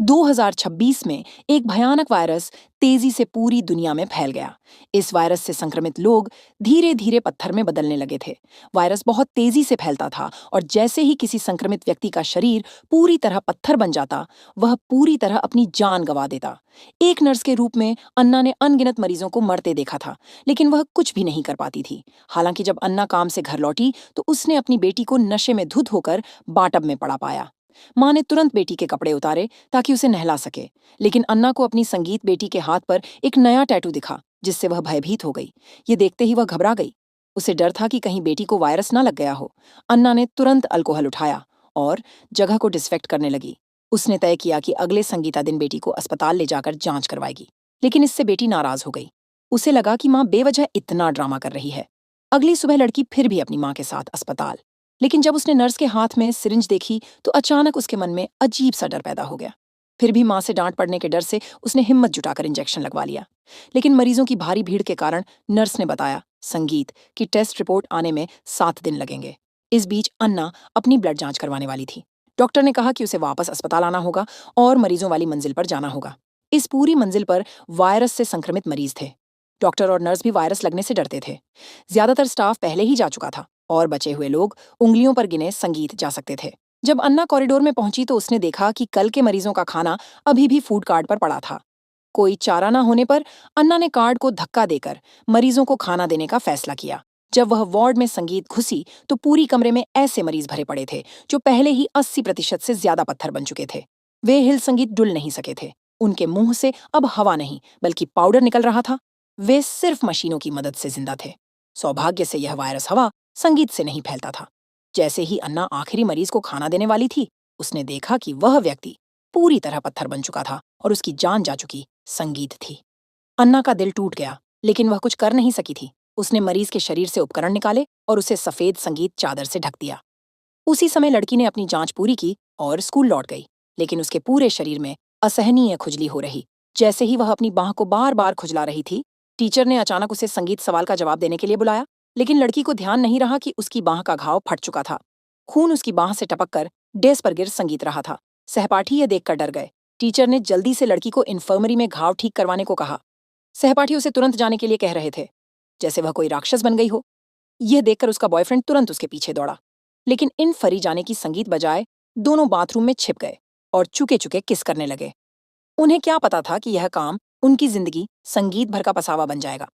2026 में एक भयानक वायरस तेजी से पूरी दुनिया में फैल गया। इस वायरस से संक्रमित लोग धीरे धीरे पत्थर में बदलने लगे थे। वायरस बहुत तेजी से फैलता था और जैसे ही किसी संक्रमित व्यक्ति का शरीर पूरी तरह पत्थर बन जाता, वह पूरी तरह अपनी जान गंवा देता। एक नर्स के रूप में अन्ना ने अनगिनत मरीजों को मरते देखा था, लेकिन वह कुछ भी नहीं कर पाती थी। हालांकि जब अन्ना काम से घर लौटी तो उसने अपनी बेटी को नशे में धुत होकर बाटब में पड़ा पाया। माँ ने तुरंत बेटी के कपड़े उतारे ताकि उसे नहला सके, लेकिन अन्ना को अपनी संगीत बेटी के हाथ पर एक नया टैटू दिखा, जिससे वह भयभीत हो गई। ये देखते ही वह घबरा गई। उसे डर था कि कहीं बेटी को वायरस ना लग गया हो। अन्ना ने तुरंत अल्कोहल उठाया और जगह को डिसइंफेक्ट करने लगी। उसने तय किया कि अगले संगीता दिन बेटी को अस्पताल ले जाकर जांच करवाएगी, लेकिन इससे बेटी नाराज हो गई। उसे लगा कि माँ बेवजह इतना ड्रामा कर रही है। अगली सुबह लड़की फिर भी अपनी माँ के साथ अस्पताल, लेकिन जब उसने नर्स के हाथ में सिरिंज देखी तो अचानक उसके मन में अजीब सा डर पैदा हो गया। फिर भी माँ से डांट पड़ने के डर से उसने हिम्मत जुटाकर इंजेक्शन लगवा लिया। लेकिन मरीजों की भारी भीड़ के कारण नर्स ने बताया संगीत की टेस्ट रिपोर्ट आने में 7 दिन लगेंगे। इस बीच अन्ना अपनी ब्लड जांच करवाने वाली थी। डॉक्टर ने कहा कि उसे वापस अस्पताल आना होगा और मरीजों वाली मंजिल पर जाना होगा। इस पूरी मंजिल पर वायरस से संक्रमित मरीज थे। डॉक्टर और नर्स भी वायरस लगने से डरते थे। ज्यादातर स्टाफ पहले ही जा चुका था और बचे हुए लोग उंगलियों पर गिने संगीत जा सकते थे। जब अन्ना कॉरिडोर में पहुंची तो उसने देखा कि कल के मरीजों का खाना अभी भी फूड कार्ड पर पड़ा था। कोई चारा ना होने पर अन्ना ने कार्ड को धक्का देकर मरीजों को खाना देने का फैसला किया। जब वह वार्ड में संगीत घुसी तो पूरी कमरे में ऐसे मरीज भरे पड़े थे जो पहले ही 80% से ज्यादा पत्थर बन चुके थे। वे हिल संगीत डुल नहीं सके थे। उनके मुंह से अब हवा नहीं बल्कि पाउडर निकल रहा था। वे सिर्फ मशीनों की मदद से जिंदा थे। सौभाग्य से यह वायरस हवा संगीत से नहीं फैलता था। जैसे ही अन्ना आखिरी मरीज को खाना देने वाली थी, उसने देखा कि वह व्यक्ति पूरी तरह पत्थर बन चुका था और उसकी जान जा चुकी संगीत थी। अन्ना का दिल टूट गया, लेकिन वह कुछ कर नहीं सकी थी। उसने मरीज के शरीर से उपकरण निकाले और उसे सफेद संगीत चादर से ढक दिया। उसी समय लड़की ने अपनी जांच पूरी की और स्कूल लौट गई, लेकिन उसके पूरे शरीर में असहनीय खुजली हो रही। जैसे ही वह अपनी बाह को बार बार खुजला रही थी, टीचर ने अचानक उसे संगीत सवाल का जवाब देने के लिए बुलाया, लेकिन लड़की को ध्यान नहीं रहा कि उसकी बाह का घाव फट चुका था। खून उसकी बाह से टपककर डेस्क पर गिर संगीत रहा था। सहपाठी यह देखकर डर गए। टीचर ने जल्दी से लड़की को इन्फर्मरी में घाव ठीक करवाने को कहा। सहपाठी उसे तुरंत जाने के लिए कह रहे थे, जैसे वह कोई राक्षस बन गई हो। यह देखकर उसका बॉयफ्रेंड तुरंत उसके पीछे दौड़ा, लेकिन इन्फरी जाने की संगीत बजाय दोनों बाथरूम में छिप गए और चुके चुके किस करने लगे। उन्हें क्या पता था कि यह काम उनकी जिंदगी संगीत भर का पसावा बन जाएगा।